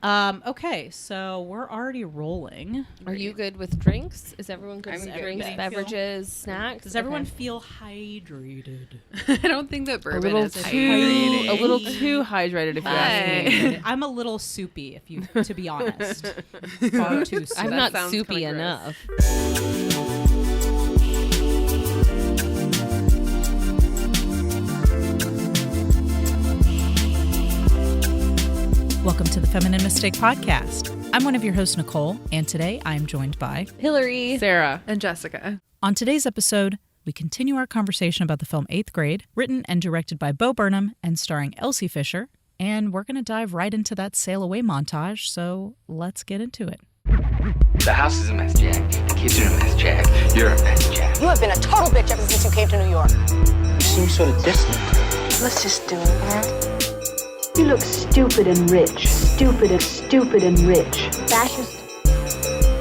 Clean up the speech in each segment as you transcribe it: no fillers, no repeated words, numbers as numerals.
Okay, so we're already rolling. Are you good with drinks? Is everyone good I'm with good. drinks, beverages, snacks? Does everyone feel hydrated? I don't think that bourbon is A hydrating. little too hydrated, if you ask me. I'm a little soupy, to be honest. Far too soupy. I'm That not sounds soupy kinda enough. Welcome to the Feminine Mistake Podcast. I'm one of your hosts, Nicole, and today I'm joined by Hillary. Sarah. And Jessica. On today's episode, we continue our conversation about the film 8th Grade, written and directed by Bo Burnham and starring Elsie Fisher, and we're going to dive right into that sail away montage, so let's get into it. The house is a mess, Jack. The kids are a mess, Jack. You're a mess, Jack. You have been a total bitch ever since you came to New York. You seem sort of distant. Let's just do it, huh? You look stupid and rich. Stupid and rich. Fascist.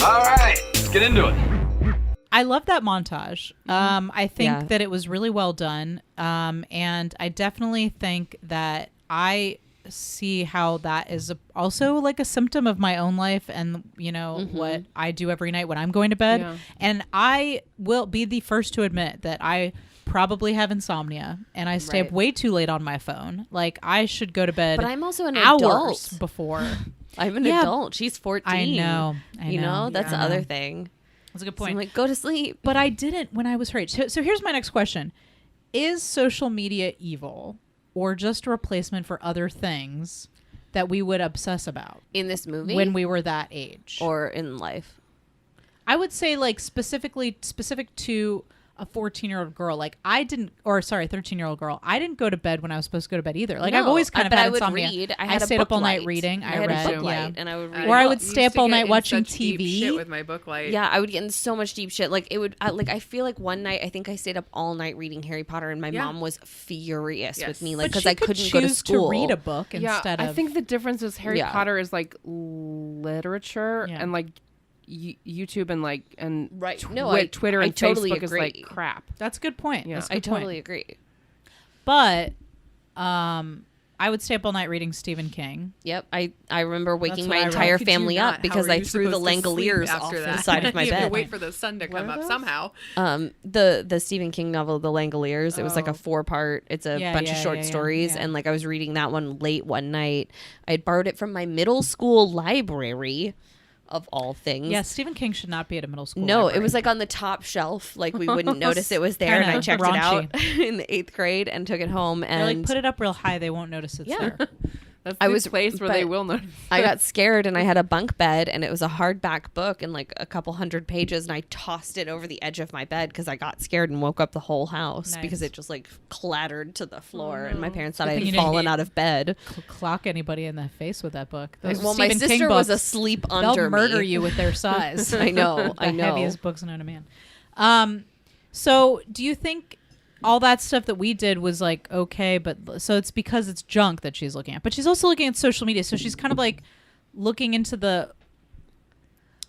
All right, let's get into it. I love that montage. I think Yeah. that it was really well done. And I definitely think that I see how that is also like a symptom of my own life and, you know, what I do every night when I'm going to bed. Yeah. And I will be the first to admit that I probably have insomnia and I stay up Right. way too late on my phone. Like I should go to bed But I'm also an hours adult. before. I'm an Yeah. adult. She's 14. I know. You know, that's the other thing. That's a good So point. I'm like, go to sleep. But I didn't when I was her age. So here's my next question. Is social media evil or just a replacement for other things that we would obsess about In this movie? when we were that age? Or in life? I would say like specific to a 14-year-old girl. Like 13-year-old girl. I didn't go to bed when I was supposed to go to bed either. Like I've No, always kind of but had I would insomnia. read. I I had a stayed up all book night light. reading. I I had read. a book Yeah. light, and I would read. Or I a would book. stay up all night watching such deep TV. shit with my book light. Yeah, I would get in so much deep shit. Like it would. I feel like one night I think I stayed up all night reading Harry Potter, and my Yeah. mom was furious Yes. with me, But like because she I could couldn't go to choose school. read a book Yeah, instead of. I think the difference is Harry Yeah. Potter is like literature Yeah. and like YouTube and like and Right. No, I- Twitter I and totally Facebook is agree. like crap. that's a good point. Yeah. That's a I good point. totally agree. But I would stay up all night reading Stephen King. Yep. I remember waking what my I read. entire How could you family not? up because How are I you threw the supposed to sleep Langoliers after off that? the side of my You have to bed. wait for the sun to come up somehow. The Stephen King novel, The Langoliers. It was like a 4-part. It's a bunch of short stories, yeah. and like I was reading that one late one night. I had borrowed it from my middle school library, of all things. Yeah, Stephen King should not be at a middle school. No, library. it was like on the top shelf. Like we wouldn't notice it was there, and I Kinda checked raunchy. it out in the 8th grade and took it home. They're And like put it up real high; they won't notice it's Yeah. there. That's I the was- place where they but- will notice. I got scared, and I had a bunk bed, and it was a hardback book and like a couple hundred pages, and I tossed it over the edge of my bed because I got scared and woke up the whole house because Nice. it just like clattered to the floor, and my parents thought Good I thing had you didn't fallen out of bed. Clock anybody in the face with that book. Those Well, my Stephen King sister was books, asleep they'll under murder me. you with their size. I know, the I know. heaviest books known to man. So do you think all that stuff that we did was like okay, but so it's because it's junk that she's looking at, but she's also looking at social media, so she's kind of like looking into the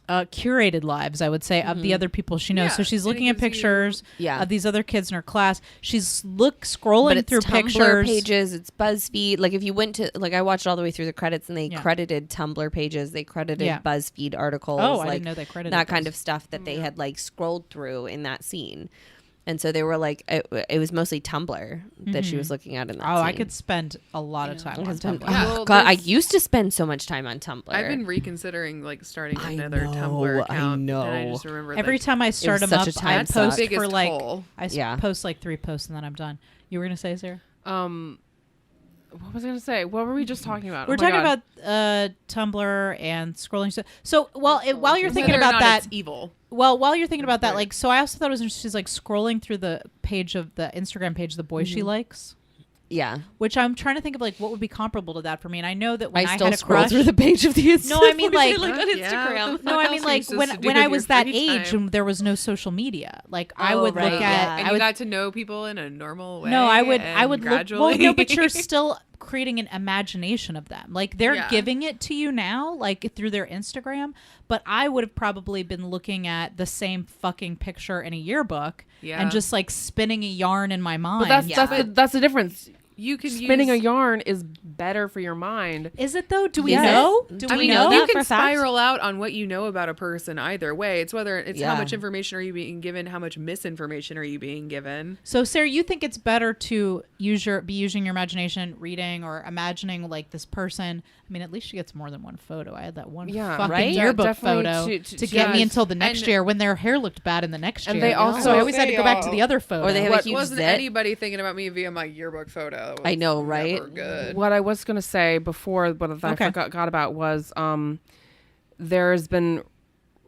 curated lives, I would say, of the other people she knows. Yeah, So she's and it looking at gives you- pictures Yeah. of these other kids in her class. She's But scrolling it's through Tumblr pictures. pages, it's BuzzFeed. Like if you went to like I watched all the way through the credits, and they Yeah. credited Tumblr pages, they credited Yeah. BuzzFeed articles. Oh, I like didn't know they credited that kind those. of stuff that they had like scrolled through in that scene. And so they were like, it was mostly Tumblr that she was looking at in that scene. Oh, I could spend a lot of time on Tumblr. Oh, Yeah. God, I There's- used to spend so much time on Tumblr. I've been reconsidering like starting I another know, Tumblr I account. know. And I just remember Every like, time I start was them up, such a I time post suck. for Biggest like toll. Yeah. post like 3 posts and then I'm done. You were gonna say, Sarah? What was I gonna say? What were we just talking about? We're Oh my talking God. about Tumblr and scrolling stuff. So while you're thinking whether or about not that, it's evil. while you're thinking about that, like, so I also thought it was interesting. She's like scrolling through the page of the Instagram page of the boy she likes, Yeah. which I'm trying to think of like what would be comparable to that for me. And I know that when I, still had a scroll crush, through the page of the Instagram. No, I mean, like- on Yeah. Instagram. no, I What mean else like are you supposed to do when with I your was that free age time? and there was no social media. Like I Oh, would right, look yeah. at, And I you would got to know people in a normal way. No, I would look. gradually. Well, no, but you're still creating an imagination of them. Like they're Yeah. giving it to you now, like through their Instagram. But I would have probably been looking at the same fucking picture in a yearbook Yeah. and just like spinning a yarn in my mind. But that's Yeah. that's the difference. you can spinning a use, yarn is better for your mind. Is it though? Do we Yes. know? Do Do I we mean, know? you that for can a fact? spiral out on what you know about a person either way. It's whether it's how Yeah. much information are you being given, how much misinformation are you being given. So, Sarah, you think it's better to be using your imagination, reading or imagining like this person? I mean, at least she gets more than one photo. I had that one Yeah, fucking right? yearbook Definitely photo to to get me judge. until the next And- year when their hair looked bad in the next And year. they also- so I always had to go back to the other photo. Or they have a What huge wasn't zit. anybody thinking about me via my yearbook photo? It I was know, right? never good. What I was going to say before, what I Okay. forgot about was there's been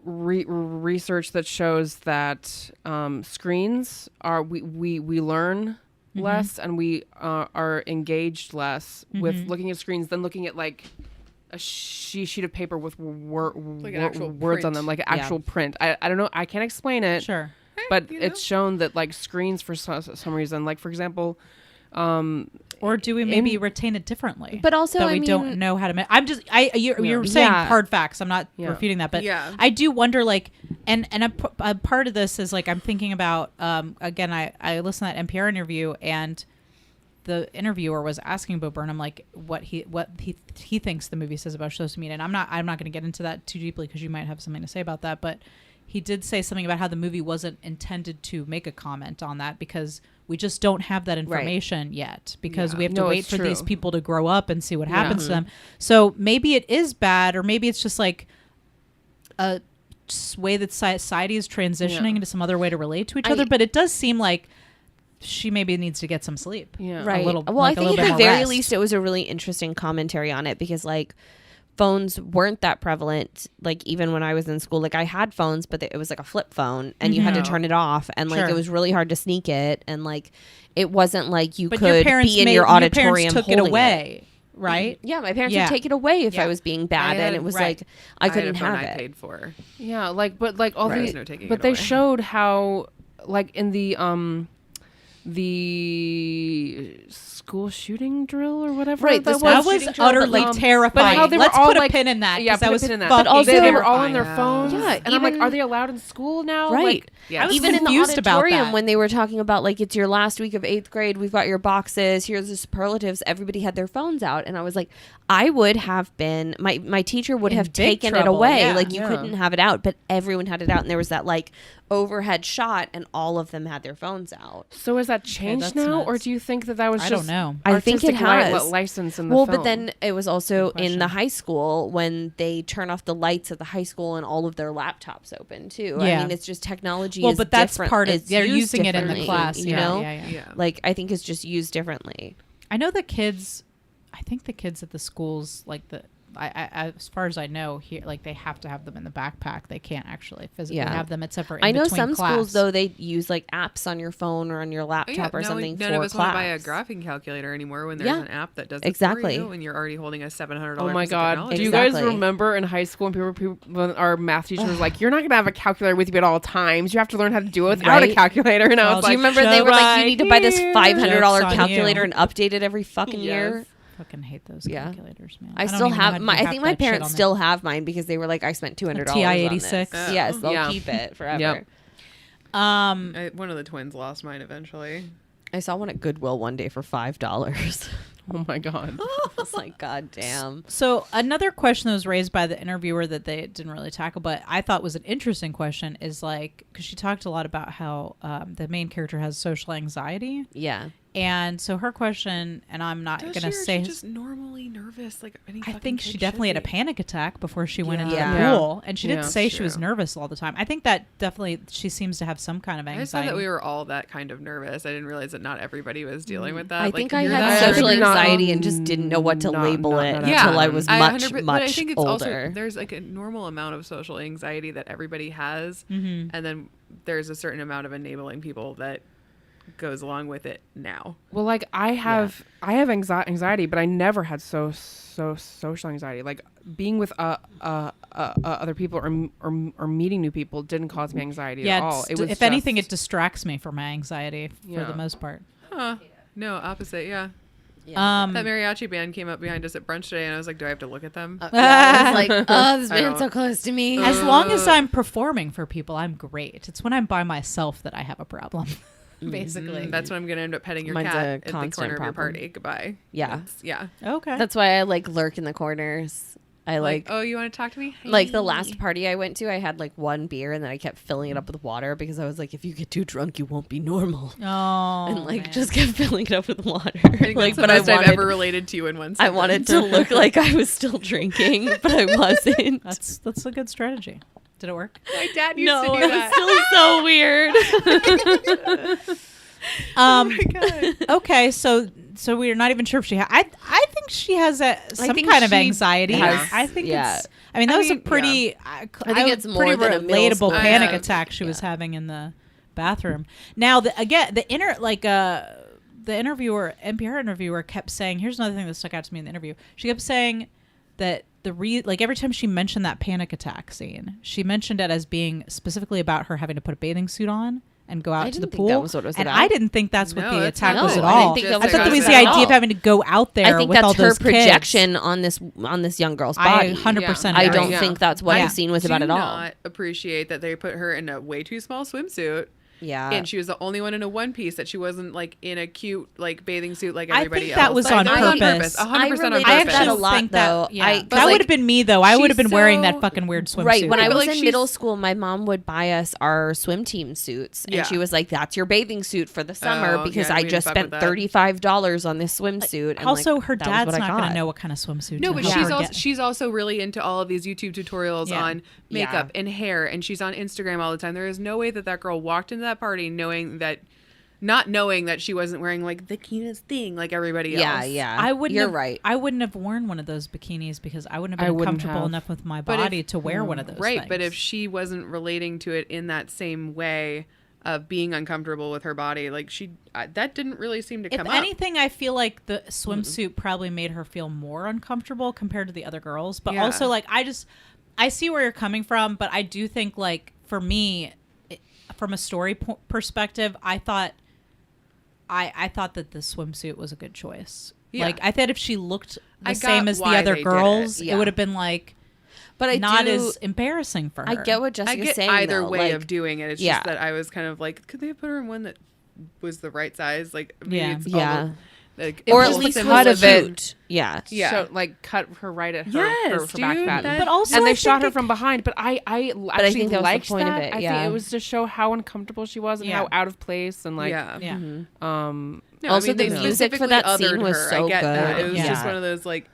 research that shows that screens are we learn less and we are engaged less with looking at screens than looking at like a sheet of paper with Like an actual words on print. them, like an actual print. I don't know. I can't explain it. Sure. But you know. it's shown that like screens for some reason, like for example, Or do we maybe retain it differently? But also, that I we mean- don't know how to. You're saying Yeah. hard facts. I'm not Yeah. refuting that, but Yeah. I do wonder. Like, and a part of this is like I'm thinking about. Again, I listened to that NPR interview, and the interviewer was asking Bo Burnham like what he thinks the movie says about social media, and I'm not going to get into that too deeply because you might have something to say about that, but. He did say something about how the movie wasn't intended to make a comment on that because we just don't have that information yet because we have to No, wait it's for these true. people to grow up and see what happens to them. So maybe it is bad, or maybe it's just like a way that society is transitioning into some other way to relate to each other. But it does seem like she maybe needs to get some sleep. Yeah. Right. A little, well, like I a think little at bit the more very rest. least it was a really interesting commentary on it because like phones weren't that prevalent. Like even when I was in school, like I had phones, but it was like a flip phone and you had to turn it off and like Sure. it was really hard to sneak it. And like, it wasn't like you But could your parents be in made, your parents auditorium took it holding away, right? Yeah, my parents Yeah. would take it away if Yeah. I was being bad, and it was like I couldn't had a phone have I it. paid for. Yeah, like but like all There's the no taking but it they away. showed how like in the school shooting drill or whatever Right, the that school That shooting was drill, but, utterly like- terrifying. but how they were Let's all, put a like- pin in that. yeah, 'cause that put a was pin in that. fucking But also- they were all on their terrifying. phones. Yeah, And I'm like, even- are they allowed in school now? Right. Like, Yeah. I was Even in the confused about auditorium that. when they were talking about like it's your last week of 8th grade, we've got your boxes, here's the superlatives, everybody had their phones out and I was like, I would have been my teacher would In have big taken it trouble, away. yeah. Like you Yeah. couldn't have it out, but everyone had it out and there was that like overhead shot and all of them had their phones out. so has that changed that's now, or nuts. do you think that was I just don't know. I think it artistic li- has. license in the Well, film? but then it was also Good in the question. high school when they turn off the lights at the high school and all of their laptops open too. I Yeah. mean, it's just technology. Well, is but that's different. part of It's they're used using it in the differently, class. You Yeah, know, yeah. Yeah. like I think it's just used differently. I know the kids. I think the kids at the schools, like I as far as I know, here, like they have to have them in the backpack. They can't actually physically Yeah. have them, except for in I know between some class. schools though they use like apps on your phone or on your laptop or no, something none for of us want to buy a class. graphing calculator anymore when there's Yeah. an app that does it Exactly. for you and you're already holding a $700 Oh my piece of god! technology. Do you guys Exactly. remember in high school when when our math teacher was like, "You're not gonna have a calculator with you at all times. You have to learn how to do it without a Right. calculator." And I Well, was Do like, you remember they were like, you need to buy this here. $500 Joke's on calculator you. and update it every fucking year? Yes. Fucking hate those Yeah. calculators, man. I don't still even know how have to my. do I half think my that shit parents on still have mine because they were like, I spent $200 TI-86. on this. Yes, they'll Yeah. keep it forever. Yep. there. One of the twins lost mine eventually. I saw one at Goodwill one day for $5. "Oh my god!" I was like, God damn. So another question that was raised by the interviewer that they didn't really tackle, but I thought was an interesting question, is like because she talked a lot about how the main character has social anxiety, Yeah. and so her question, and I'm not Does gonna she, or is say she just normally nervous like any I fucking think kid she should definitely had a be? panic attack before she went into Yeah. the Yeah. pool, and she did Yeah. say she was True. nervous all the time. I think that definitely she seems to have some kind of I just anxiety. thought that we were all that kind of nervous. I didn't realize that not everybody was dealing with that. I Like, think I you're had that- social I think not- anxiety and just didn't know what to not- label not- it not until I was much, 100%, much but I think it's older. also there's like a normal amount of social anxiety that everybody has, and then there's a certain amount of enabling people that goes along with it now. Well, like I have anxiety, but I never had so social anxiety. Like being with other people or meeting new people didn't cause me anxiety at all. It was if anything, it just- distracts me from my anxiety for Yeah. the most part. Huh? No, opposite. Yeah. Um, That mariachi band came up behind us at brunch today, and I was like, "Do I have to look at them?" I was like, oh, this I band's so don't- close to me. as long as I'm performing for people, I'm great. It's when I'm by myself that I have a problem. basically. That's when I'm gonna end up petting your Mine's cat a at the constant corner of your problem. party. Goodbye. Yeah. Yeah. Okay. That's why I like lurk in the corners. I like oh, you want to talk to me? like the last party I went to, I had like one beer and then I kept filling it up with water because I was like, if you get too drunk, you won't be normal. Oh, And like man. just kept filling it up with water. I think Like, that's the best I've ever related to you in one I sentence. wanted to look like I was still drinking, but I wasn't. That's a good strategy. Did it work? My dad used No, to do it that. was still so weird. Um, okay, so we're not even sure if she I think she has some think kind of she anxiety. has- I think yeah. it's. I mean, that was a mean, pretty. I think it's more pretty than a middle relatable school panic kid. attack she was having in the bathroom. Now, the interviewer, NPR interviewer, kept saying. Here's another thing that stuck out to me in the interview. She kept saying that every time she mentioned that panic attack scene, she mentioned it as being specifically about her having to put a bathing suit on and go out to the didn't think pool. that was what it was and about. I didn't think that's what No, the that's attack not was what at it all. was. I I thought that was at the idea all. of having to go out there I think with all that's her those kids. projection on this young girl's body. I 100% I agree. don't Yeah. think that's what Yeah. the scene was Do about at all. not appreciate that they put her in a way too small swimsuit. Yeah. And she was the only one in a one piece, that she wasn't like in a cute like bathing suit like I everybody think else. that was Like, on that was purpose. 100% I on related purpose. I that a actually lot, think though. that, yeah. I- that but, would like, have been me though. I would have she's been wearing that so- fucking weird swimsuit. Right. When I But, was like, in middle she's- school, my mom would buy us our swim team suits. And Yeah. she was like, that's your bathing suit for the summer Oh, because yeah, I we didn't just fuck spent with that. $35 on this swimsuit. And also, like, her that was dad's what I not going to got. know what kind of swimsuit. No, to but help she's her also get. she's also really into all of these YouTube tutorials Yeah. on makeup and hair, and she's on Instagram all the time. There is no way that girl walked into that party not knowing that she wasn't wearing like the cutest thing like everybody else. Yeah, yeah. I wouldn't. You're have, right. I wouldn't have worn one of those bikinis because I wouldn't I have been wouldn't comfortable have. enough with my But if- body to wear one of those. Right, things. but if she wasn't relating to it in that same way of being uncomfortable with her body, like that didn't really seem to if come up. anything, I feel like the swimsuit probably made her feel more uncomfortable compared to the other girls. But Yeah. also, like, I see where you're coming from, but I do think, like, for me, from a story perspective, I thought that the swimsuit was a good choice. Yeah. Like, I thought if she looked I the same got as the why other they did it. girls, it Yeah. would have been like But I not do, as embarrassing for her. I get what I Jessica's get saying. either though. way like, of doing it. It's yeah. just that I was kind of like, could they put her in one that was the right size? Like, maybe Yeah. it's Yeah. almost, like, or it at was least similar cut a to- bit. Yeah. Yeah. So, like, cut her right at her, Yes, her back dude, fat. that- But also, And I they shot think her it- from behind, but I actually think that was the liked point of that. it, I yeah. think it was to show how uncomfortable she was and Yeah. how out of place and like, yeah. Yeah. No, Also, they the music for specifically that scene othered was her. so I get that. good. It was Yeah. just one of those like,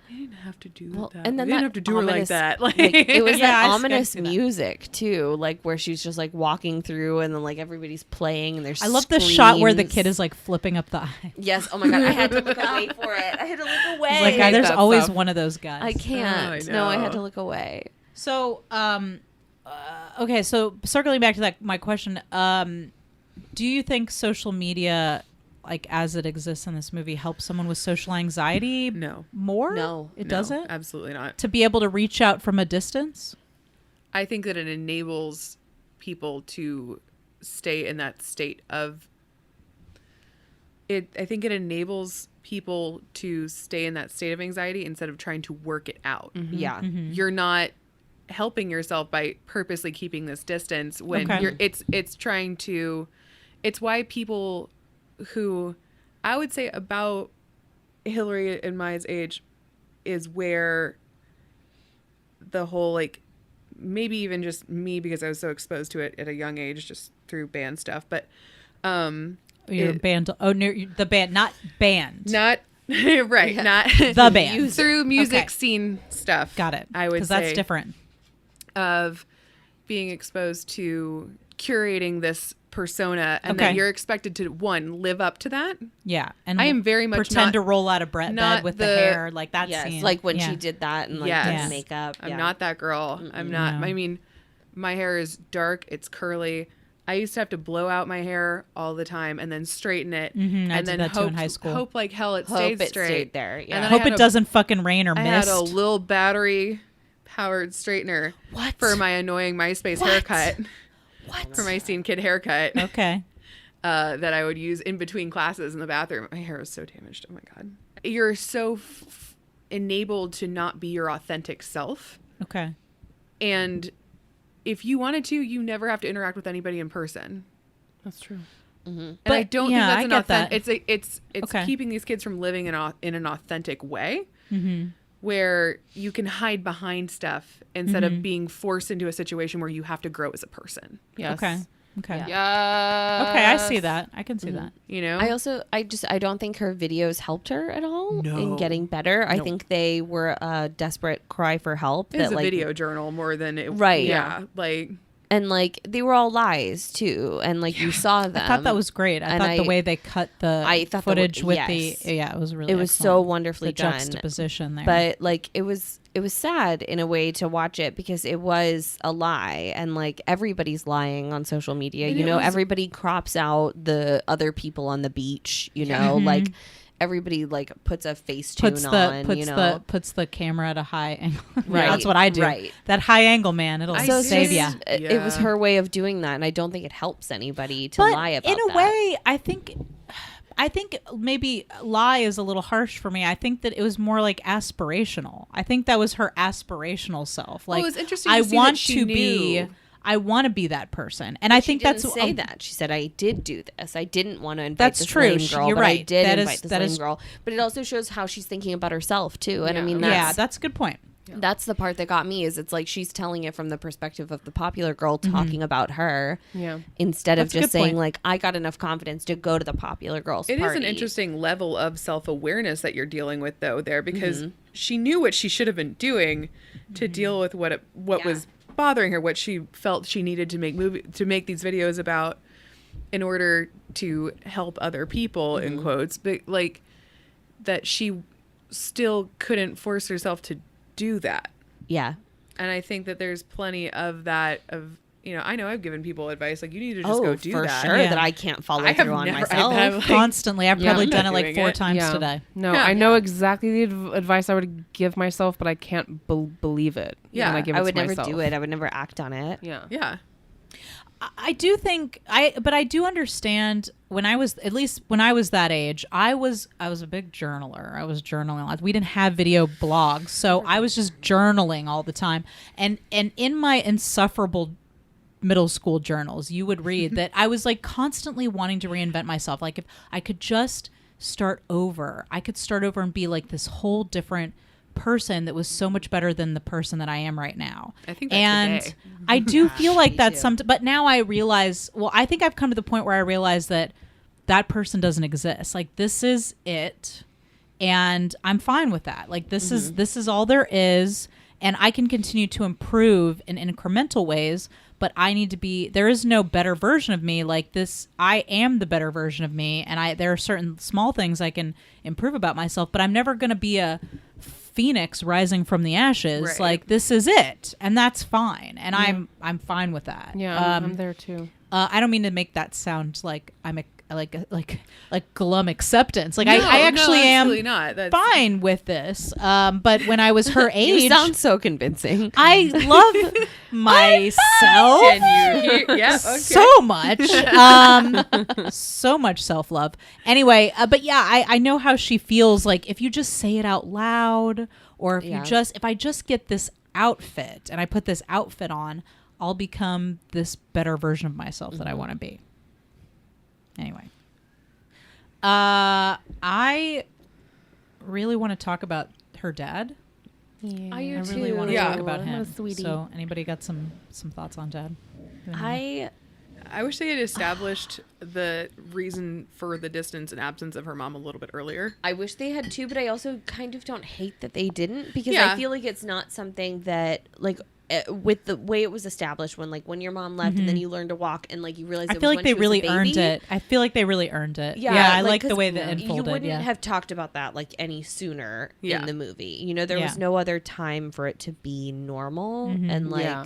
they didn't have to do Well, that. and then they didn't that have to do her like ominous- that. Like, it was Yeah, that I ominous see that. music too, like where she's just like walking through and then like everybody's playing and there's. I love the shot where the screams. kid is like flipping up the eye. Yes. Oh my god! I had to look away for it. I had to look away. It's like, hate there's that always stuff. one of those guys. I can't. I No, I had know. to look away. So, okay, so circling back to my question, do you think social media, like as it exists in this movie, helps someone with social anxiety No. more? No. It No, doesn't? Absolutely not. To be able to reach out from a distance? I think that it enables people to stay in that state of it. I think it enables people to stay in that state of anxiety instead of trying to work it out. Yeah. You're not helping yourself by purposely keeping this distance when Okay. it's trying to. It's why people who I would say about Hillary and Maya's age is where the whole like maybe even just me because I was so exposed to it at a young age just through band stuff, but Your it- band? Oh, no, the band, not band. not right, not The band. through music Okay. scene stuff. Got it. I would because say that's different. of being exposed to curating this persona and Okay. then you're expected to live up to that. Yeah, and I am very much pretend not- to roll out of bed not with the, the- hair like that Yes. scene. Like when Yeah. she did that and like Yes. did the makeup. I'm yeah. not that girl. I'm not. No. I mean, my hair is dark. It's curly. I used to have to blow out my hair all the time and then straighten it, I and did then that too in high school. hope like hell it Hope stayed it straight. stayed there, yeah. And then Hope I had it a- doesn't fucking rain or I mist. had a little battery powered straightener for my annoying MySpace haircut. What? For my scene kid haircut. Okay. That I would use in between classes in the bathroom. My hair was so damaged. Oh my God. You're so enabled to not be your authentic self. Okay. And if you wanted to, you never have to interact with anybody in person. That's true. And But, I don't yeah, I think get that's an that. authentic. It's Okay. keeping these kids from living in an authentic way, where you can hide behind stuff instead of being forced into a situation where you have to grow as a person. Yes. Okay. Okay. Yeah. Okay, I see that. I can see that. You know, I don't think her videos helped her at all in No. getting better. I think they were a desperate cry for help. it's that a like, video journal more than it. Right. Yeah. Like and like they were all lies too, and like you saw them. I thought that was great. I And thought the way they cut the I thought the footage way- with yes. the it was really It was so excellent. wonderfully the done. juxtaposition there. But like it was sad in a way to watch it because it was a lie, and like everybody's lying on social media. And You it know, was- everybody crops out the other people on the beach. You know, like everybody like puts a face tune on. You know, puts the camera at a high angle. Right, That's what I do. right. That high angle, man, it'll I save see. you. It was Yeah. her way of doing that, and I don't think it helps anybody to But lie about in a that. way, I think maybe lie is a little harsh for me. I think that it was more like aspirational. I think that was her aspirational self. Like it was interesting I to see that want she to be. knew. I want to be that person, and I think She didn't that's say that. She said, "I did do this. I didn't want to invite That's this true. lame girl, You're but I right. did That invite is- this that lame is- girl." But it also shows how she's thinking about herself too. And I Yeah. mean, yeah, that's a good point. that's the part that got me. Is it's like she's telling it from the perspective of the popular girl talking about her, Yeah. instead of That's a just good point. saying like, "I got enough confidence to go to the popular girls." It is party. an interesting level of self-awareness that you're dealing with though there, because she knew what she should have been doing to deal with what was bothering her, what she felt she needed to make these videos about in order to help other people in quotes, but like that she still couldn't force herself to do that. Yeah. And I think that there's plenty of that I know I've given people advice like you need to just go do for that. sure Yeah. that I can't follow I have through on never- myself. I've like- Constantly, I've probably I'm done not it like doing 4 it. times Yeah. today. No, Yeah. I know exactly the advice I would give myself, but I can't believe it. Yeah. when I give it I to would never myself. do it. I would never act on it. Yeah. Yeah. I do think but I do understand when I was that age, I was a big journaler. I was journaling a lot. We didn't have video blogs, so I was just journaling all the time. And in my insufferable middle school journals, you would read that I was like constantly wanting to reinvent myself. Like if I could just start over, I could start over and be like this whole different person that was so much better than the person that I am right now. I think that's and today. I do feel like that's too. something, but now I realize, well, I think I've come to the point where I realize that that person doesn't exist. Like this is it. And I'm fine with that. Like this is all there is. And I can continue to improve in incremental ways, but there is no better version of me like this. I am the better version of me. And there are certain small things I can improve about myself, but I'm never going to be a phoenix rising from the ashes. Right. Like this is it. And that's fine. And I'm fine with that. Yeah, I'm there too. I don't mean to make that sound like I'm like glum acceptance. Like No, I actually am absolutely not. That's fine with this. But when I was her You age, sound so convincing. I love myself Can you hear? Yeah. Okay. so much. So much self-love. Anyway, but yeah, I know how she feels. Like if you just say it out loud, or if if I just get this outfit and I put this outfit on, I'll become this better version of myself that I want to be. Anyway, I really want to talk about her dad. Yeah. I really want to Yeah. talk about I'm him. a sweetie. So, anybody got some thoughts on dad? I wish they had established the reason for the distance and absence of her mom a little bit earlier. I wish they had too, but I also kind of don't hate that they didn't, because Yeah. I feel like it's not something that like with the way it was established when your mom left and then you learned to walk and like you realized I it feel was like when they she was a really baby. earned it. I feel like they really earned it. Yeah, I like the 'cause way that you unfolded. wouldn't Yeah. have talked about that like any sooner Yeah. in the movie. You know, there Yeah. was no other time for it to be normal, and like Yeah.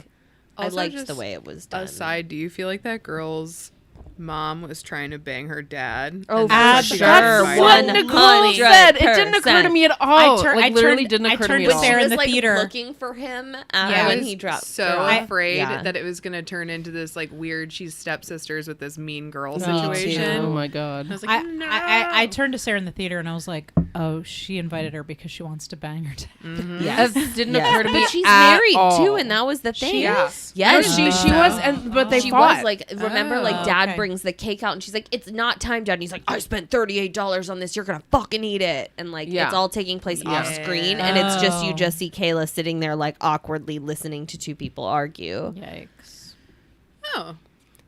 I Also, liked just the way it was done. Aside, do you feel like that girl's mom was trying to bang her dad? Oh, And for that's sure. what she got That's invited? what 100%. Nicole said. It didn't occur to me at all. I Literally turned- didn't I occur to turned me to at all. Sarah She in was the like theater. looking for him I when was he dropped. so her off. afraid Yeah. that it was going to turn into this like weird she's stepsisters with this mean girl Me situation. Oh my god. I was like, no. I turned to Sarah in the theater and I was like, oh, she invited her because she wants to bang her dad. Yes. That didn't Yes. occur to me But she's at married all. too, and that was the thing. She is? Yes, No, she was, but they she fought. was like, remember, like Oh, dad okay. brings the cake out and she's like, it's not time, Dad. And he's like, I spent $38 on this. You're going to fucking eat it. And like, it's all taking place off screen. And it's just, you just see Kayla sitting there like awkwardly listening to two people argue. Yikes. Oh.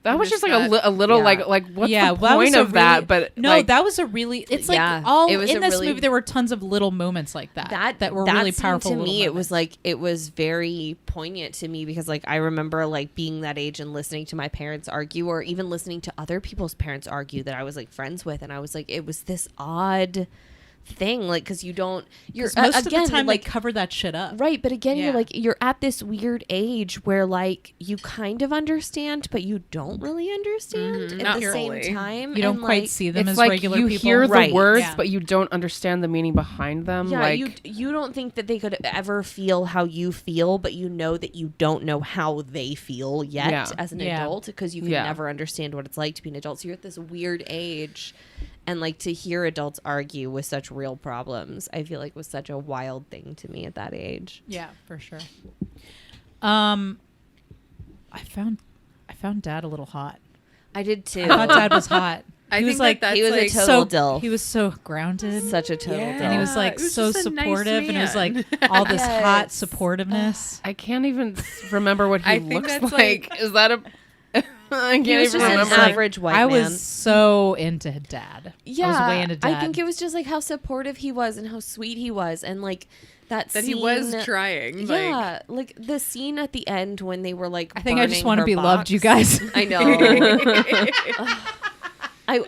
That was just like a little like what's the point of that? But no, like, that was a really it's like all in this movie there were tons of little moments like that were really powerful. To me, it moments. it was very poignant to me because like I remember like being that age and listening to my parents argue, or even listening to other people's parents argue that I was like friends with, and I was like, it was this odd thing, like, because you're most again, of the time like, they cover that shit up, right? But again, you're at this weird age where like you kind of understand, but you don't really understand at the same time. You don't and, quite like, see them it's as like regular you people. hear the Right. words, Yeah. but you don't understand the meaning behind them. Yeah, like you don't think that they could ever feel how you feel, but you know that you don't know how they feel yet as an adult, because you can never understand what it's like to be an adult. So you're at this weird age, and like to hear adults argue with such real problems, I feel like was such a wild thing to me at that age. Yeah, for sure. I found Dad a little hot. I did too. I thought Dad was hot. I He think was like that's he was like a total dill. He was so grounded. Such a total dill. And he was like It was so just a nice supportive, and it was man. like all this hot Yes. supportiveness. I can't even remember what he I think looks that's like. Is that a? I can't He was even just remember. an average white I man. was so into Dad. Yeah, I was way into Dad. I think it was just like how supportive he was and how sweet he was, and like that he was scene- trying. Yeah, like the scene at the end when they were like, I think I just burning want to her be loved, box. you guys. I know.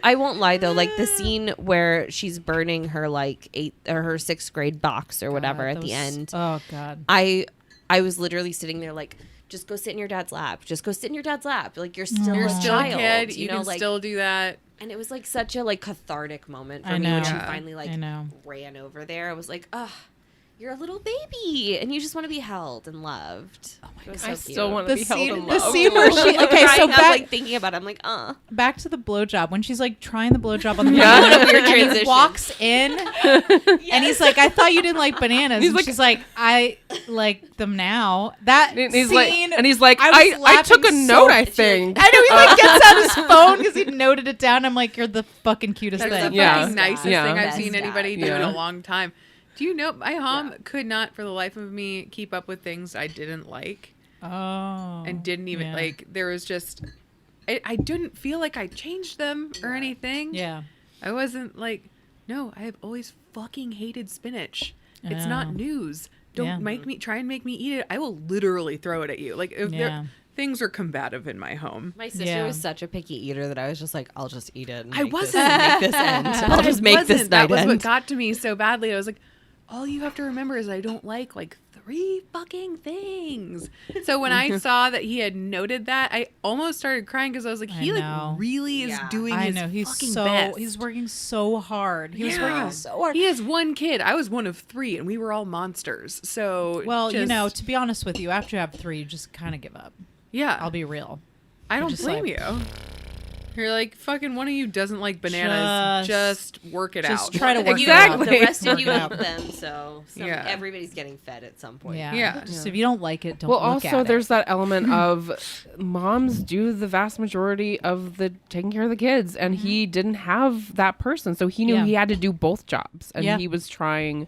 I won't lie though, like the scene where she's burning her like 8th or her 6th grade box or whatever God, at the end. Oh God. I was literally sitting there like, just go sit in your dad's lap. Just go sit in your dad's lap. Like you're still You're a still a child, kid. you You know, can like, still do that. and it was like such a like cathartic moment for I me when know. she Yeah. finally like I know. ran over there. I was like, ugh, you're a little baby and you just want to be held and loved. Oh my I still want to The be held scene- and the loved. scene where she okay, so I'm back like thinking about it. I'm like, back to the blowjob when she's like trying the blowjob on the Yeah. banana. Weird And he transition. walks in and he's like, I thought you didn't like bananas. And she's like, I like them now. That And he's scene, like, and he's like, was I took a laughing note. so- I think. I know he like gets out his phone because he noted it down. I'm like, you're the fucking cutest That's thing. the Yeah. fucking nicest Yeah. thing I've Best seen guy. anybody do in Yeah. a long time. Do you know my mom could not for the life of me keep up with things I didn't like Oh. and didn't even yeah. like. There was just I didn't feel like I changed them or anything. Yeah. I wasn't like, no, I have always fucking hated spinach. It's not Oh. news. Don't Yeah. try and make me eat it. I will literally throw it at you. Like if Yeah. things are combative in my home. my sister Yeah. was such a picky eater that I was just like, I'll just eat it. And I make wasn't. Make this end. But I'll I just make this wasn't. night That was end. what got to me so badly. I was like, all you have to remember is I don't like 3 fucking things. So when I saw that he had noted that, I almost started crying because I was like, he know. like really is Yeah. doing I his know he's fucking so best. he's working so hard. He was Yeah. working so hard. He has 1 kid. I was one of 3, and we were all monsters. So Well, you just- know, to be honest with you, after you have 3, you just kind of give up. yeah, I'll be real. I don't just blame like- you. You're like, fucking one of you doesn't like bananas. Just work it just out. try to work it Exactly. out. The rest of Work you it eat out. them, so Yeah. everybody's getting fed at some point. Yeah. Yeah. Just if you don't like it, don't Well, look also at there's it. that element of moms do the vast majority of the taking care of the kids, and he didn't have that person, so he knew Yeah. he had to do both jobs, and Yeah. he was trying,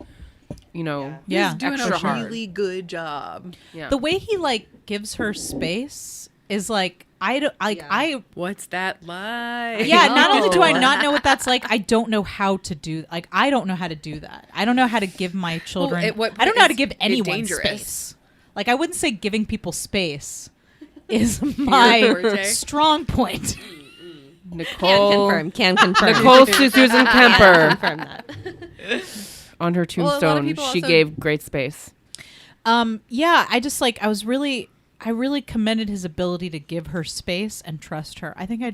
you know, Yeah. He's doing extra a hard. really good job. Yeah. The way he like gives her space is like I don't like Yeah. I What's that like? yeah, not only do I No. not know what that's like, I don't know how to do like I don't know how to do that. I don't know how to give my children what I don't know how to is give it anyone dangerous? space. Like I wouldn't say giving people space is my forte? strong point. Can Nicole confirm. Nicole Susan Kemper confirm that. on her Well, a lot of tombstone. people She also- gave great space. Yeah, I just like I really commended his ability to give her space and trust her. I think I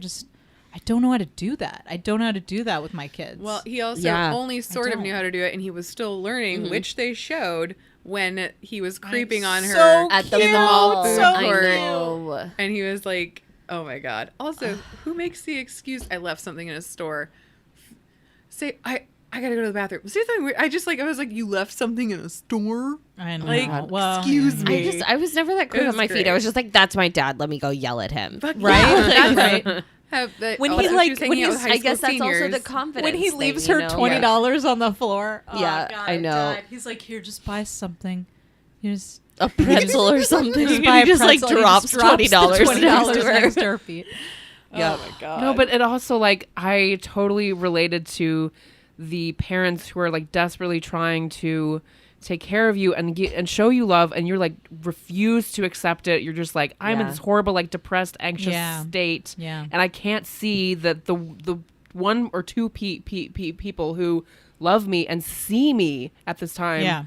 don't know how to do that. I don't know how to do that with my kids. Well, he also Yeah. only sort of don't. knew how to do it, and he was still learning, which they showed when he was creeping on her so At the cute, mall. food so court. cute. know. And he was like, oh my God. Also, who makes the excuse, I left something in a store? Say, I gotta go to the bathroom. Say something weird. I was like, you left something in a store? I know. Like, well, excuse yeah. me. I was never that quick It on was my feet. great. I was just like, that's my dad. Let me go yell at him. Fuck Right? yeah. Right. When also he, like, she was hanging when out he's- with high I school guess that's also seniors. the confidence. when he thing, leaves you her know? $20 on the floor. Oh, Yeah, God, I know. died. He's like, here, just buy something. Here's A pretzel or something. just And buy he a just like pretzel, and he drops just drops the $20 $20 next to next her. to her feet. Yeah. Oh my god. No, but it also like I totally related to the parents who are like desperately trying to take care of you and show you love, and you're like refuse to accept it. You're just like, I'm in Yeah. this horrible like depressed, anxious Yeah. state, Yeah. and I can't see that the one or two people who love me and see me at this time, Yeah.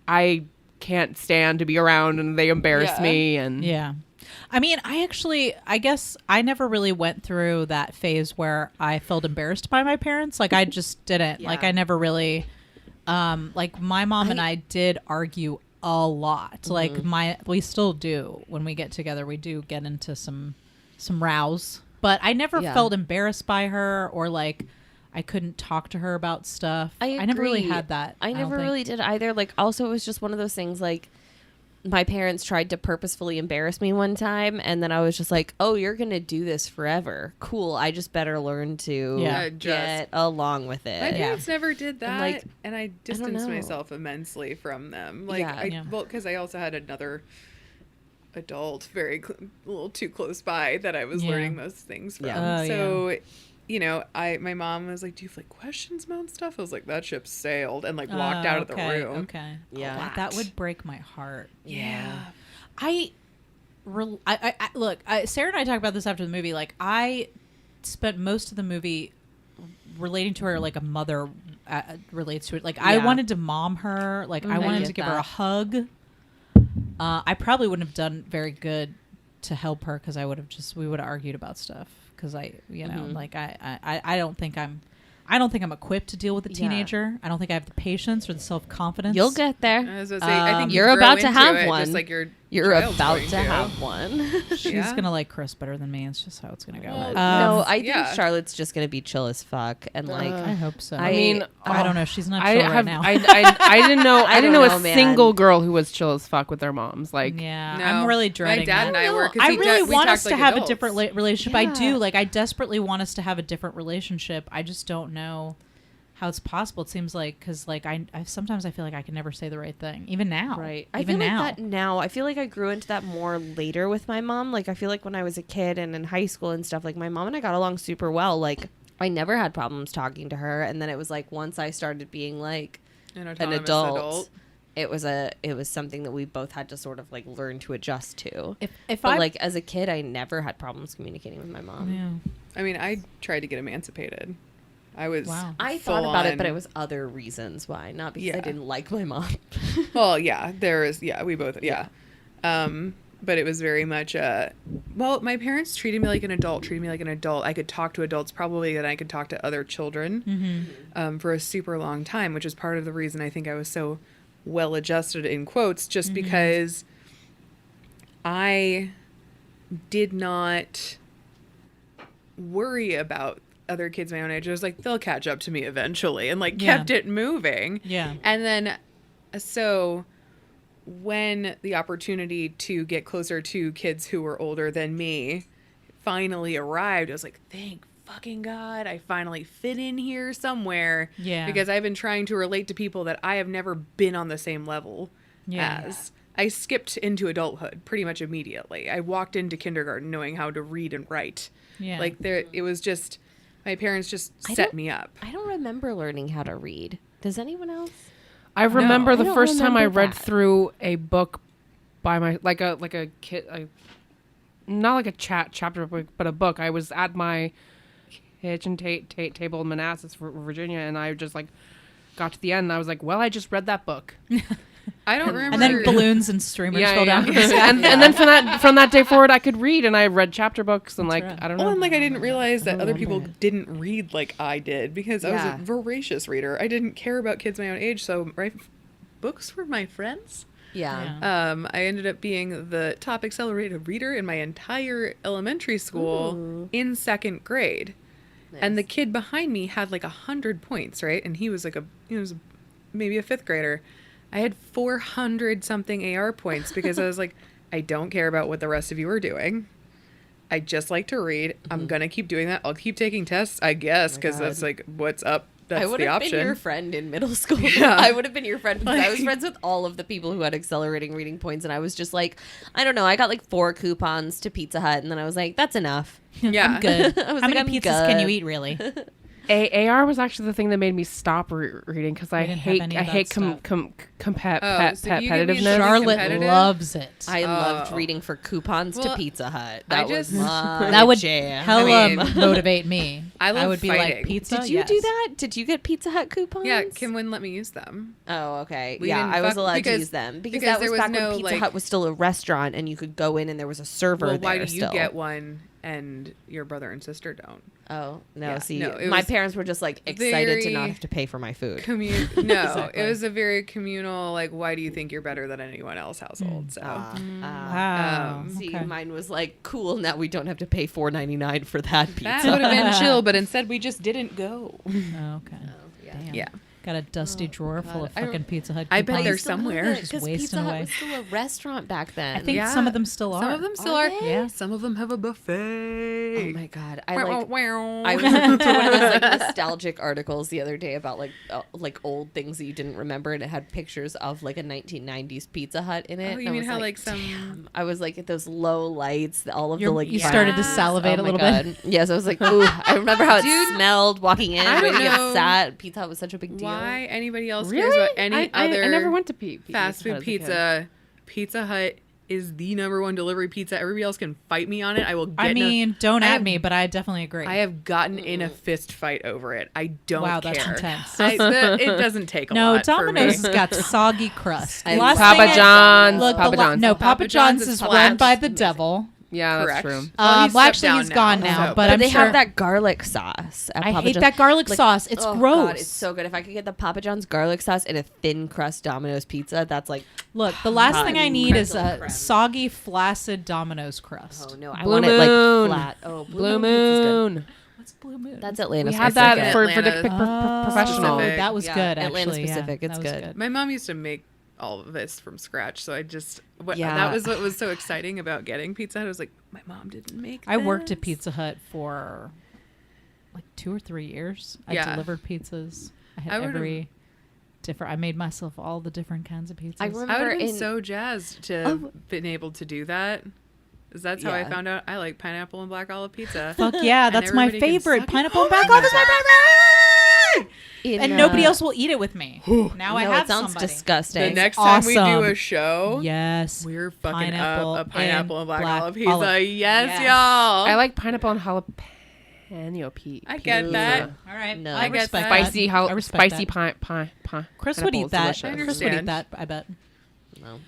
I can't stand to be around, and they embarrass Yeah. me. And Yeah. I mean, I guess I never really went through that phase where I felt embarrassed by my parents. Like, I just didn't. Like, Yeah. I never really, like, my mom and I did argue a lot. Like, we still do. When we get together, we do get into some rows. But I never Yeah. felt embarrassed by her, or like I couldn't talk to her about stuff. I never really agree. had that. I don't never think. really did either. Like, also, it was just one of those things, like, my parents tried to purposefully embarrass me one time, and then I was just like, oh, you're going to do this forever. Cool. I just better learn to Yeah. Adjust. get along with My it. parents never did that, like, and I don't distanced know. myself immensely from them. Like, Yeah. well, because I also had another adult a little too close by that I was Yeah. learning those things from. Yeah. Oh, So, you know, my mom was like, "Do you have like questions about stuff?" I was like, "That ship sailed," and like walked out of the okay, room. Okay. Yeah. That would break my heart. Yeah. I look. Sarah and I talked about this after the movie. Like, I spent most of the movie relating to her like a mother relates to it. Like, I Yeah. wanted to mom her. Like, I wanted get to give her that. a hug. I probably wouldn't have done very good to help her because we would have argued about stuff. Because like I don't think I'm equipped to deal with a Yeah. teenager. I don't think I have the patience or the self-confidence. You'll get there. I was gonna say, I think you You're grow about to into have it one. Just like your You're child's about going to have one. She's Yeah. gonna like Chris better than me. It's just how it's gonna go. No, I think yeah. Charlotte's just going to be chill as fuck. And, like, I hope so. I mean, I don't know. She's not I chill have right now. I didn't know I didn't know don't a know, man. single girl who was chill as fuck with their moms. Like yeah, No. I'm really dreading My dad that. and I were. 'Cause I we really we want talked us to like have a adults. different relationship. I do. Yeah. Like, I desperately want us to have a different relationship. I just don't know how it's possible. It seems like, because like I sometimes I feel like I can never say the right thing, even now. Right. I Even feel now. like that now. I feel like I grew into that more later with my mom. Like, I feel like when I was a kid and in high school and stuff, like, my mom and I got along super well. Like, I never had problems talking to her. And then it was like, once I started being like An an autonomous adult, it was something that we both had to sort of like learn to adjust to. If But I like, as a kid, I never had problems communicating with my mom. yeah. I mean, I tried to get emancipated. I was. Wow. I thought full about it, on- but it was other reasons why, not because I Yeah. didn't like my mom. Well, yeah, there is. Yeah, we both. Yeah. But it was very much. Well, my parents treated me like an adult. I could talk to adults probably than I could talk to other children. For a super long time, which is part of the reason I think I was so well adjusted in quotes, just because I did not worry about other kids my own age. I was like, they'll catch up to me eventually, and like Yeah. kept it moving. Yeah. And then, so when the opportunity to get closer to kids who were older than me finally arrived, I was like, thank fucking God, I finally fit in here somewhere. Yeah. Because I've been trying to relate to people that I have never been on the same level Yeah. as. I skipped into adulthood pretty much immediately. I walked into kindergarten knowing how to read and write. Yeah. Like, it was just, my parents just I set don't- me up. I don't remember learning how to read. Does anyone else? I remember I the don't first time I remember read that. through a book by my like a kid, not like a chapter book, but a book. I was at my kitchen table in Manassas, Virginia, and I just like got to the end, and I was like, "Well, I just read that book." I don't remember. And then balloons and streamers fell down from the sky. and then from that day forward, I could read, and I read chapter books, and like right. I don't Oh, know. and like I didn't realize that other people remember didn't read like I did because I was Yeah. a voracious reader. I didn't care about kids my own age, so books were my friends. Yeah. I ended up being the top accelerated reader in my entire elementary school in second grade. And the kid behind me had like 100 points, right? And he was like maybe a fifth grader. I had 400 something AR points because I was like, I don't care about what the rest of you are doing. I just like to read. I'm gonna keep doing that. I'll keep taking tests, I guess, because that's like what's up. That's I would the have option. been your friend in middle school. Yeah. I would have been your friend because I was friends with all of the people who had accelerating reading points, and I was just like, I don't know. I got like 4 coupons to Pizza Hut, and then I was like, that's enough. Yeah, I'm good. I was How like, many I'm pizzas can you good. eat, really? AR was actually the thing that made me stop reading because I didn't have hate any of that competitiveness. so you give me something Charlotte competitive? loves it. I loved reading for coupons to Well, Pizza Hut. I That was just- my that would jam. hella I mean, motivate me. I love would be fighting. like, pizza? Did you Yes. do that? Did you get Pizza Hut coupons? Yeah, Kim wouldn't let me use them. Oh, okay. We yeah, didn't I was fuck- allowed to because- use them because because that there was was back no, when Pizza like- Hut was still a restaurant and you could go in and there was a server Well, there why do you still. get one and your brother and sister don't? Oh, no. Yeah, See, no, it my was parents were just like excited to not very have to pay for my food. No, Exactly. it was a very communal. Like, why do you think you're better than anyone else? Household. So Wow. See, okay. mine was like, cool, now we don't have to pay $4.99 for that pizza. that would have been chill, but instead we just didn't go. Oh, okay. Damn. Yeah. Got a dusty drawer full of I don't- fucking Pizza Hut I bet coupons. they're Still have somewhere. it, Just 'cause wasting Pizza Hut away. was still a restaurant back then. I think some of them still are. Some of them still Are are. they? Yeah. Some of them have a buffet. Oh my god! I Wow, like. wow. I was into one of those like nostalgic articles the other day about like old things that you didn't remember, and it had pictures of like a 1990s Pizza Hut in it. Oh, you and I mean was how like some? damn. I was like at those low lights, all of the like. You started to vibes. salivate Oh a my little God. bit. Yes, I was like, ooh. I remember how it Dude, smelled walking in. I don't Waiting to get know sat. Pizza Hut was such a big deal. Why anybody else cares Really? about any other? I never went to fast food pizza. Pizza Hut is the #1 delivery pizza. Everybody else can fight me on it. I will. I mean, don't I at have- me, but I definitely agree. I have gotten in a fist fight over it. I don't Wow, care. that's intense. It doesn't take a No, lot. Domino's for me. has got soggy crust. I Last love thing Papa John's. Look, Papa John's. No, Papa John's is is flat. run by the devil. Yeah, that's Correct. true. Well, he's Well, stepped actually, down he's gone now, so- but But I'm they sure have that garlic sauce. At I Papa hate John's. that garlic Like, sauce. It's oh, gross. God, it's so good. If I could get the Papa John's garlic sauce and a thin crust Domino's pizza, that's like, Look, the last thing I need is Creme de a creme. soggy, flaccid Domino's crust. oh no, I Blue want it Moon. like flat. Oh, Blue pizza's good. Moon. What's Blue Moon? That's Atlanta. We had specific. that for Atlanta. Dick Pic Professional. Specific. that was Yeah, good. Atlanta Actually, specific. Yeah, It's that was good. My mom used to make all of this from scratch, so I just Yeah. that was what was so exciting about getting Pizza Hut. I was like, my mom didn't make. I worked at this. Pizza Hut for like 2 or 3 years. I Yeah. delivered pizzas. I had I would've- every different. I made myself all the different kinds of pizzas. I remember I would have been in- so jazzed to have been able to do that. 'Cause that's how I Yeah. found out I like pineapple and black olive pizza. Fuck yeah, And that's my everybody can favorite. suck it. Pineapple and Oh black my olive is my God. favorite. In, And nobody else will eat it with me. Now I no, have it sounds somebody. disgusting. The next time we do awesome. a show, Yes. we're fucking Pineapple up a pineapple and black olive pizza. olive. Yes, Yes. y'all. I like pineapple and jalapeno pizza. I get that. All right. No. I I get respect that. that. Spicy, I respect spicy that. pine. Chris would eat that. I Chris would eat understand. that, I bet. No.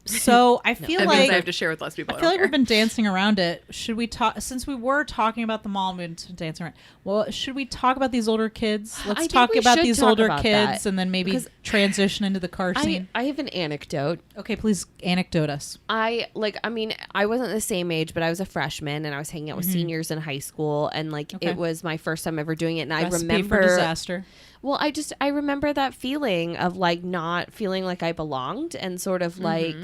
So I feel That means I like have to share with less people. I feel like we've been dancing around it. Should we talk since we were talking about the mall and dancing around? Well, should we talk about these older kids? Let's think talk we about should these talk older about kids that, and then maybe 'cause transition into the car scene. I have an anecdote. Okay, please anecdote us. I wasn't the same age, but I was a freshman and I was hanging out with seniors in high school, and like Okay. it was my first time ever doing it, and I Recipe remember for disaster. Well, I remember that feeling of like not feeling like I belonged and sort of like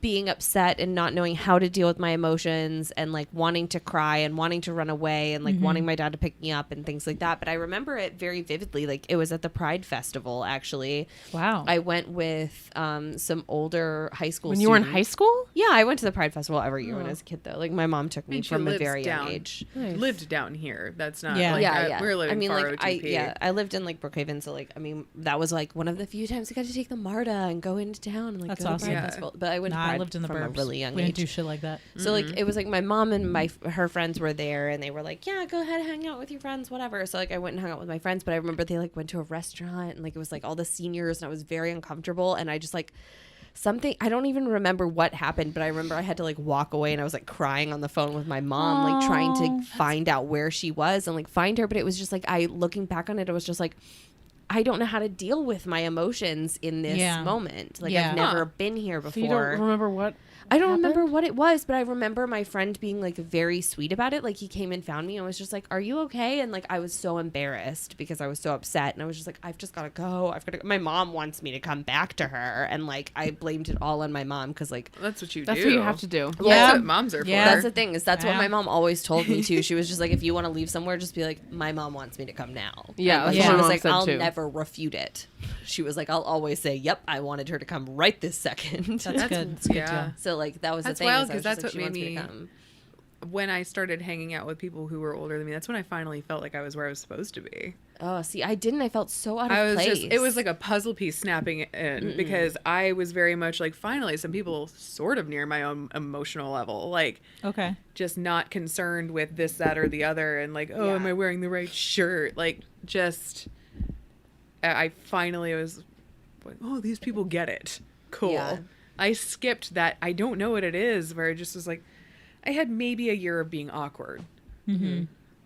being upset and not knowing how to deal with my emotions and like wanting to cry and wanting to run away and like wanting my dad to pick me up and things like that. But I remember it very vividly. Like it was at the Pride Festival, actually. Wow. I went with some older high school When you were in students. high school? Yeah, I went to the Pride Festival every year when I was a kid, though. Like my mom took me she from a lives very down. young age. lived down here. That's not. Yeah. Like, Yeah. We're living I mean, far like OTP. I lived in like Brookhaven, so like I mean that was like one of the few times I got to take the MARTA and go into town and like That's go to awesome. Pride Yeah. Festival. But I went to Nah, Pride I lived in the from a burbs. really young we didn't age. do shit like that. So like it was like my mom and her friends were there and they were like, yeah, go ahead, hang out with your friends, whatever. So like I went and hung out with my friends, but I remember they like went to a restaurant and like it was like all the seniors and I was very uncomfortable and I just like something I don't even remember what happened, but I remember I had to like walk away and I was like crying on the phone with my mom, like trying to find out where she was and like find her. But it was just like looking back on it, it was just like I don't know how to deal with my emotions in this moment. Like I've never been here before. So you don't remember what? I don't remember what it was, but I remember my friend being like very sweet about it. Like he came and found me and was just like, "Are you okay?" And like I was so embarrassed because I was so upset, and I was just like, "I've just got to go. I've got to go." My mom wants me to come back to her, and like I blamed it all on my mom because like That's what you do. That's what you have to do. That's what moms are for. that's the thing is that's what my mom always told me too. She was just like, if you want to leave somewhere, just be like, my mom wants me to come now. Yeah, and, that's she what my was mom like, said I'll too. never refute it. She was like, I'll always say, yep, I wanted her to come right this second. That's good. That's good yeah. too. So like that was That's the thing. wild is I was because just that's like, what she made wants me. to come. When I started hanging out with people who were older than me, that's when I finally felt like I was where I was supposed to be. Oh, see, I didn't. I felt so out of I was place. it was like a puzzle piece snapping in because I was very much like, finally, some people sort of near my own emotional level, like Okay. just not concerned with this, that, or the other, and like, oh, am I wearing the right shirt? Like, just I finally was like, oh, these people get it. Cool. Yeah. I skipped that. I don't know what it is. Where I just was like, I had maybe a year of being awkward.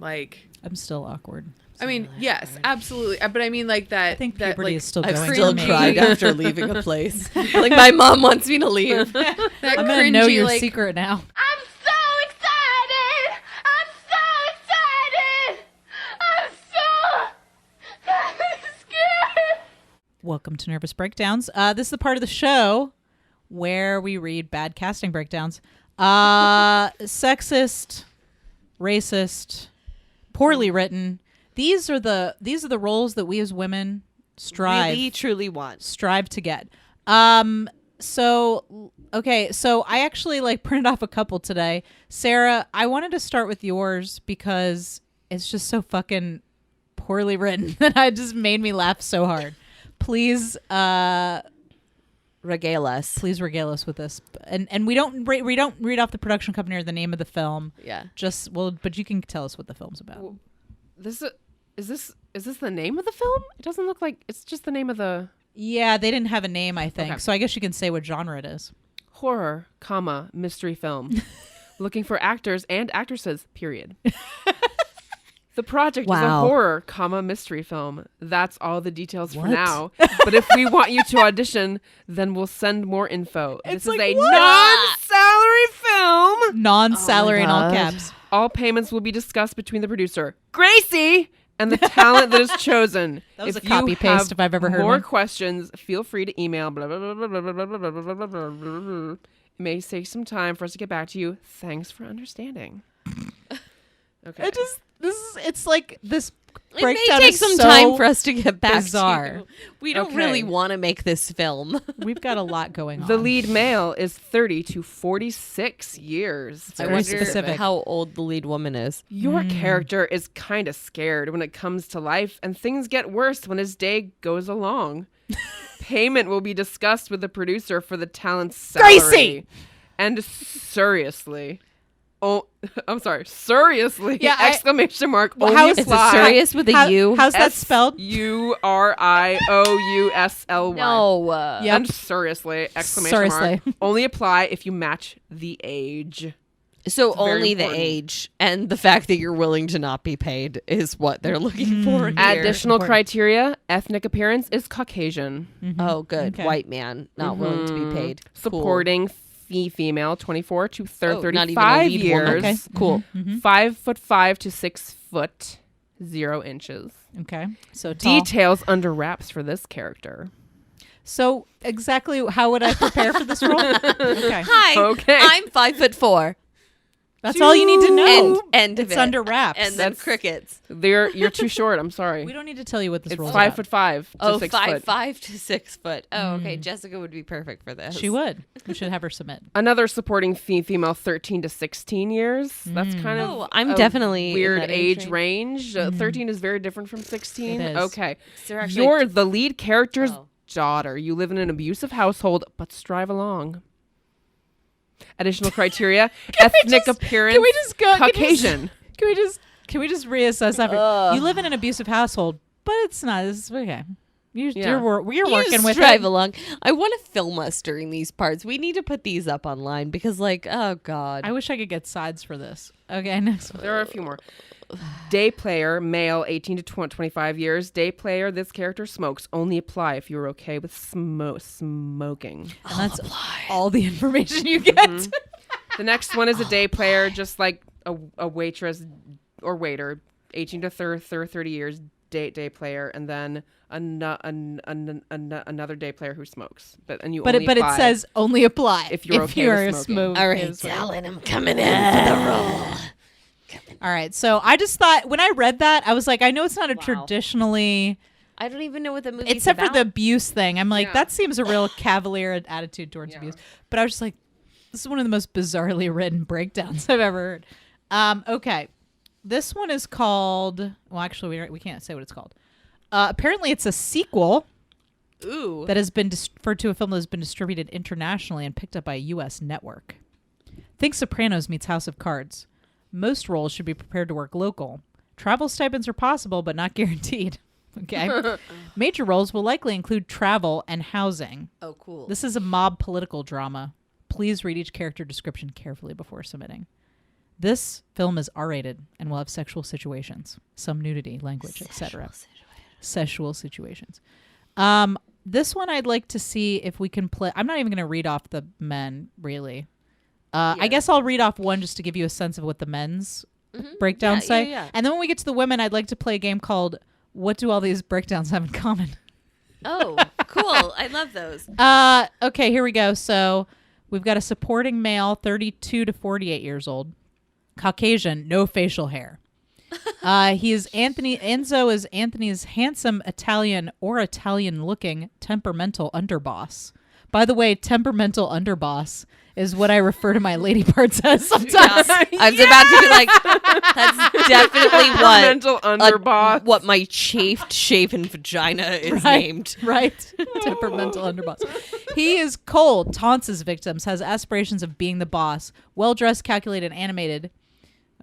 Like, I'm still awkward. I mean, yes, absolutely. But I mean, like that. I think that, puberty like, is still I've going still on me. cried after leaving a place. Like my mom wants me to leave. that I'm gonna cringy, know your like, secret now. I'm so excited! I'm so excited! I'm so scared! Welcome to Nervous Breakdowns. This is the part of the show where we read bad casting breakdowns. Sexist, racist, poorly written. These are the roles that we as women Really, truly want. strive to get. So I actually like printed off a couple today. Sarah, I wanted to start with yours because it's just so fucking poorly written that it just made me laugh so hard. Please Regale us. please regale us with this. And we don't read off the production company or the name of the film. Yeah. But you can tell us what the film's about. Is this the name of the film? It doesn't look like it's just the name of the Yeah, they didn't have a name, I think. Okay. So I guess you can say what genre it is. horror, mystery film. Looking for actors and actresses, period. The project is a Wow. horror, mystery film. That's all the details for now. But if we want you to audition, then we'll send more info. This is a non-salary film. Non-salary in all God. caps. All payments will be discussed between the producer, Gracie, and the talent that is chosen. That was If a copy you paste have if I've ever heard more one. questions, feel free to email blah, blah, blah, blah, blah, blah, blah, blah, blah, blah, blah, blah. It may take some time for us to get back to you. Thanks for understanding. Okay. It's like this It breakdown may take is some so time for us to get back bizarre. to you. We don't Okay. really want to make this film. We've got a lot going on. The lead male is 30 to 46 years. It's very specific. how old the lead woman is. Your character is kind of scared when it comes to life, and things get worse when his day goes along. Payment will be discussed with the producer for the talent's salary. Gracie! And seriously. Oh, I'm sorry. Seriously. Yeah, Exclamation mark. Well, only how is it apply. serious with a U? How's that spelled? SURIOUSLY. No. Yep. And seriously. Exclamation mark. Seriously. Only apply if you match the age. So very only the important. age and the fact that you're willing to not be paid is what they're looking for here. Additional Important. criteria: ethnic appearance is Caucasian. Oh, good. Okay. White man, not willing to be paid. Cool. Supporting female, 24 to Oh, not even a 35 lead years. woman. Okay. Cool. 5'5" to 6 foot 0 inches. Okay. So tall. Details under wraps for this character. So exactly how would I prepare for this role? Okay. Hi. Okay. I'm 5'4". That's all you need to know. End of It's it. under wraps. And then That's- crickets. You're too short. I'm sorry. We don't need to tell you what this It's role is 5'5" to Oh, 6 5'5" foot. to 6 foot. Oh, okay. Jessica would be perfect for this. She would. We should have her submit. Another supporting female, 13 to 16 years. That's kind of Oh, I'm a definitely in weird that age age range. 13 is very different from 16. It is. Okay. So they're actually- You're the lead character's Oh. daughter. You live in an abusive household, but strive along. Additional criteria: ethnic appearance. Can we just go? Caucasian. Can we just reassess everything? You live in an abusive household, but it's not. It's okay. You're You working with drive it. along. I want to film us during these parts. We need to put these up online because, like, oh god. I wish I could get sides for this. Okay, next one. There are a few more. Day player, male, 18 to 25 years. Day player, this character smokes. Only apply if you're okay with smoking. And that's all the information you get. The next one is a day player, just like a waitress or waiter, 18 to 30 years, day player, and then another day player who smokes. But only it apply says only apply if you're okay with smoking. All right, Talon, I'm coming in for the role. All right, so I just thought when I read that, I was like, I know it's not a traditionally, I don't even know what the movie except about. for the abuse thing. I'm like, Yeah. that seems a real cavalier attitude towards abuse. But I was just like, this is one of the most bizarrely written breakdowns I've ever heard. Okay, this one is called. Well, actually, we can't say what it's called. Apparently, it's a sequel. Ooh. That has been referred to a film that has been distributed internationally and picked up by a U.S. network. Think Sopranos meets House of Cards. Most roles should be prepared to work local. Travel stipends are possible, but not guaranteed. Okay. Major roles will likely include travel and housing. Oh, cool. This is a mob political drama. Please read each character description carefully before submitting. This film is R-rated and will have sexual situations, some nudity, language, etc. Sexual situations. This one I'd like to see if we can play. I'm not even going to read off the men, really. I guess I'll read off one just to give you a sense of what the men's breakdowns say. Yeah. And then when we get to the women, I'd like to play a game called What Do All These Breakdowns Have in Common? Oh, cool. I love those. Okay, here we go. So we've got a supporting male, 32 to 48 years old. Caucasian, no facial hair. Enzo is Anthony's handsome Italian-looking temperamental underboss. By the way, temperamental underboss is what I refer to my lady parts as sometimes. I was about to be like, that's definitely Temperamental underboss. what my chafed, shaven vagina is named. Right. Temperamental underboss. He is cold, taunts his victims, has aspirations of being the boss, well-dressed, calculated, animated.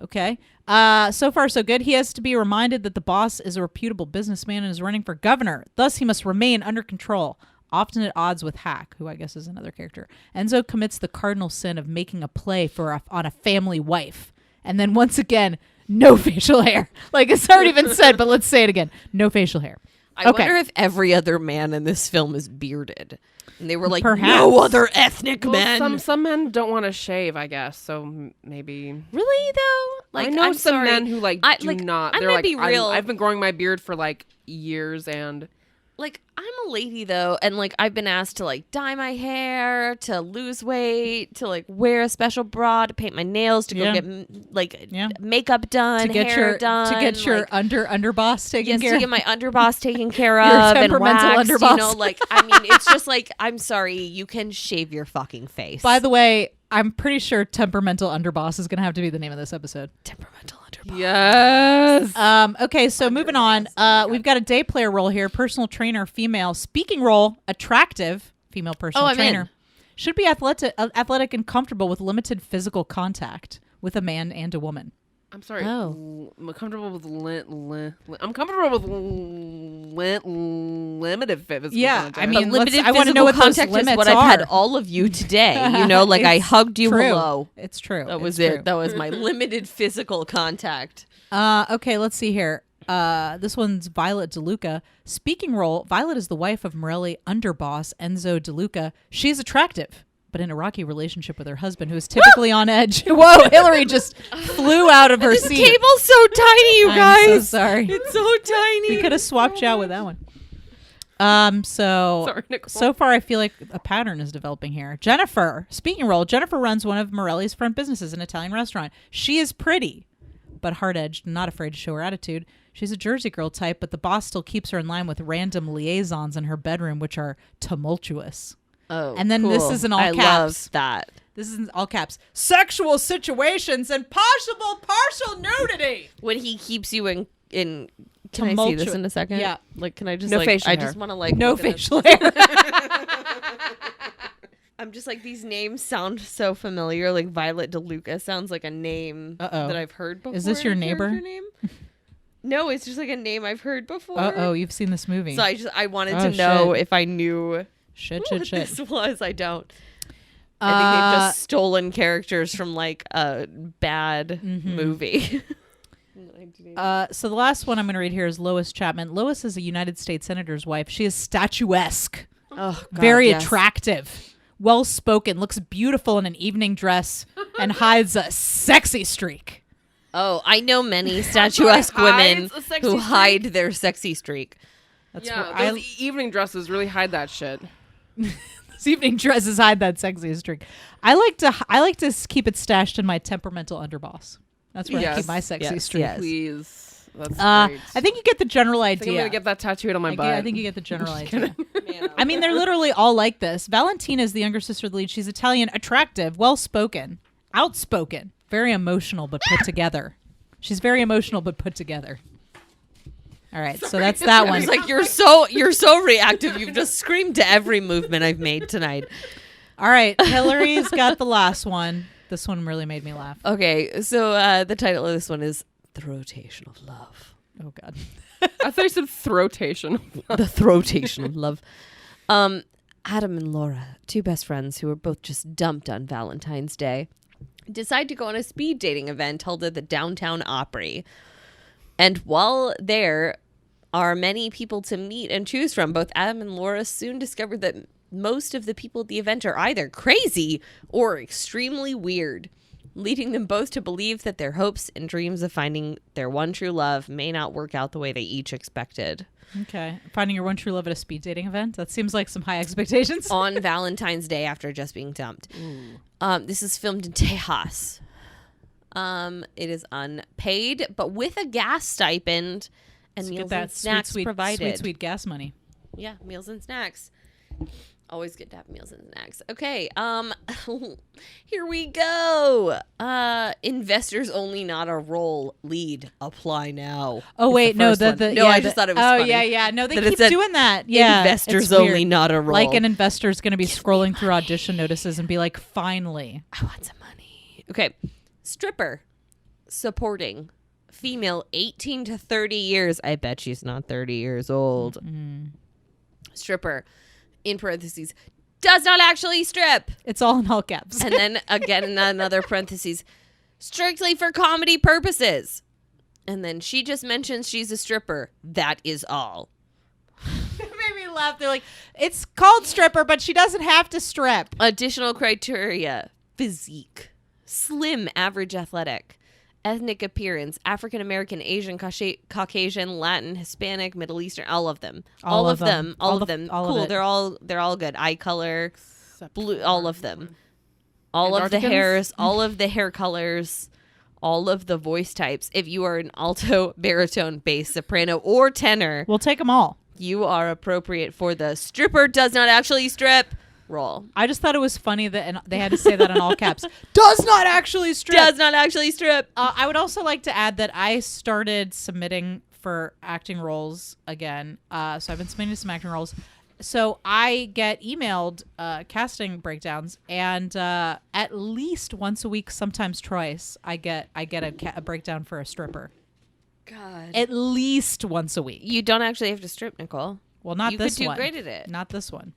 Okay. So far, so good. He has to be reminded that the boss is a reputable businessman and is running for governor. Thus, he must remain under control, often at odds with Hack, who I guess is another character. Enzo commits the cardinal sin of making a play on a family wife. And then once again, no facial hair. Like it's already been said, but let's say it again. No facial hair. I wonder if every other man in this film is bearded. And they were like, Perhaps. no other ethnic Well, men. some men don't want to shave, I guess. So maybe. Really, though? Like, I know I'm some sorry. men who do not. I'm They're gonna like, be real. I've been growing my beard for like years, and Like, I'm a lady, though, and, like, I've been asked to, like, dye my hair, to lose weight, to, like, wear a special bra, to paint my nails, to go get, makeup done, to get hair done. to get your underboss taken care to of. get my underboss taken care Your of and temperamental waxed, underboss. you know, like, I mean, it's just like, I'm sorry, you can shave your fucking face. By the way, I'm pretty sure temperamental underboss is going to have to be the name of this episode. Temperamental underboss. yes. Okay, so moving on. We've got a day player role here. Personal trainer, female. Speaking role, attractive, female personal I'm trainer. in. Should be athletic and comfortable with limited physical contact with a man and a woman. I'm sorry. Oh. I'm comfortable with I'm comfortable with limited physical Yeah, contact. I mean, Limited I want to know what those contact is limits what are. I've had all of you today. You know, like I It's hugged you true. hello. It's true. That was It's it. true. That was my limited physical contact. Okay, let's see here. This one's Violet DeLuca. Speaking role, Violet is the wife of Morelli underboss Enzo DeLuca. She's attractive, but in a rocky relationship with her husband, who is typically on edge. Whoa, Hillary just flew out of her This seat. cable's so tiny, you guys. I'm so sorry. It's so tiny. We could have swapped you out with that one. Sorry, Nicole. So far I feel like a pattern is developing here. Jennifer, speaking role, Jennifer runs one of Morelli's front businesses, an Italian restaurant. She is pretty, but hard-edged, not afraid to show her attitude. She's a Jersey girl type, but the boss still keeps her in line with random liaisons in her bedroom, which are tumultuous. Oh, And then this cool. is in all I caps. love that. This is in all caps. Sexual situations and possible partial nudity. When he keeps you in can I see this in a second? Yeah. Like, can I just No like? facial I hair. just want to like. No look at facial hair. I'm just like, these names sound so familiar. Like Violet DeLuca sounds like a name Uh-oh. that I've heard before. Is this your in a neighbor? character name? No, it's just like a name I've heard before. Oh, you've seen this movie. So I wanted to know if I knew Shit. what this was. I don't. I think they've just stolen characters from like a bad movie. So the last one I'm going to read here is Lois Chapman. Lois is a United States Senator's wife. She is statuesque. Oh, God, very yes. attractive. Well-spoken. Looks beautiful in an evening dress and hides a sexy streak. Oh, I know many statuesque women Hides a sexy who streak? hide their sexy streak. That's Yeah, what those evening dresses really hide that shit. These evening dresses hide that sexy streak. I like to keep it stashed in my temperamental underboss. That's where I Yes. keep my sexy Yes, streak. yes. Please. That's great. I think you get the general I think I'm idea. gonna get that tattooed on my butt. I think you get the general idea. I mean, they're literally all like this. Valentina is the younger sister of the lead. She's Italian, attractive, well-spoken, outspoken, very emotional but put together. She's very emotional but put together. All right, so that's that one. It's like you're so reactive. You've just screamed to every movement I've made tonight. All right, Hillary's got the last one. This one really made me laugh. Okay, so the title of this one is The Rotation of Love. Oh, God. I thought you said throtation. The Throtation of Love. Adam and Laura, two best friends who were both just dumped on Valentine's Day, decide to go on a speed dating event held at the downtown Opry. And while there are many people to meet and choose from, both Adam and Laura soon discovered that most of the people at the event are either crazy or extremely weird, leading them both to believe that their hopes and dreams of finding their one true love may not work out the way they each expected. Okay. Finding your one true love at a speed dating event? That seems like some high expectations. On Valentine's Day after just being dumped. This is filmed in Tejas. It is unpaid, but with a gas stipend and Let's meals get that and snacks provided. Sweet gas money. Yeah, meals and snacks. Always good to have meals and snacks. Okay, here we go. Investors only, not a role. Lead. Apply now. Oh, is wait, the first one. No, I just thought it was funny. yeah. No, they That it keep said doing that. Yeah. Investors it's weird. only, not a role. Like an investor's going to be scrolling through audition notices and be like, finally. I want some money. Okay. Stripper. Supporting. Female 18 to 30 years. I bet she's not 30 years old. Stripper. In parentheses. Does not actually strip. It's all in all caps. And then again in another parentheses. Strictly for comedy purposes. And then she just mentions she's a stripper. That is all. It made me laugh. They're like, it's called stripper, but she doesn't have to strip. Additional criteria. Physique. Slim, average athletic. Ethnic appearance. African American, Asian, Caucasian, Latin, Hispanic, Middle Eastern. All of them. All of them. Cool. They're all good. Eye color. Blue. All of them. All of the Antarcticans? hairs. All of the hair colors. All of the voice types. If you are an alto, baritone, bass, soprano, or tenor, We'll take them all. you are appropriate for the stripper does not actually strip role. I just thought it was funny that and they had to say that in all caps. Does not actually strip. Does not actually strip. I would also like to add that I started submitting for acting roles again. So I've been submitting to some acting roles. So I get emailed casting breakdowns, and at least once a week, sometimes twice, I get a breakdown for a stripper. God. At least once a week. You don't actually have to strip, Nicole. Well, not you this could do one. great at it. Not this one.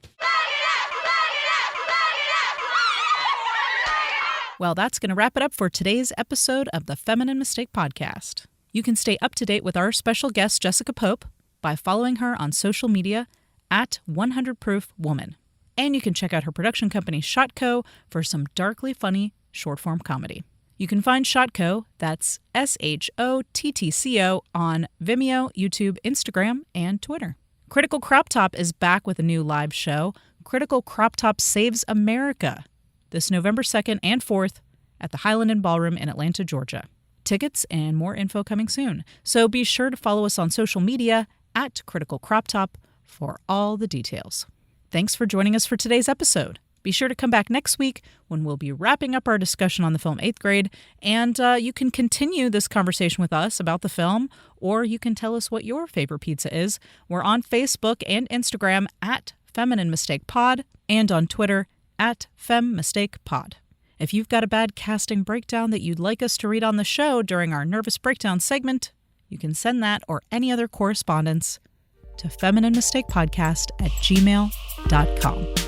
Well, that's going to wrap it up for today's episode of the Feminine Mistake Podcast. You can stay up to date with our special guest, Jessica Pope, by following her on social media at 100 Proof Woman. And you can check out her production company, Shotco, for some darkly funny short-form comedy. You can find Shotco, that's SHOTTCO, on Vimeo, YouTube, Instagram, and Twitter. Critical Crop Top is back with a new live show, Critical Crop Top Saves America, this November 2nd and 4th at the Highland Inn Ballroom in Atlanta, Georgia. Tickets and more info coming soon. So be sure to follow us on social media at Critical Crop Top for all the details. Thanks for joining us for today's episode. Be sure to come back next week when we'll be wrapping up our discussion on the film 8th Grade, and you can continue this conversation with us about the film, or you can tell us what your favorite pizza is. We're on Facebook and Instagram at Feminine Mistake Pod, and on Twitter at FemMistakePod. If you've got a bad casting breakdown that you'd like us to read on the show during our Nervous Breakdown segment, you can send that or any other correspondence to femininemistakepodcast@gmail.com.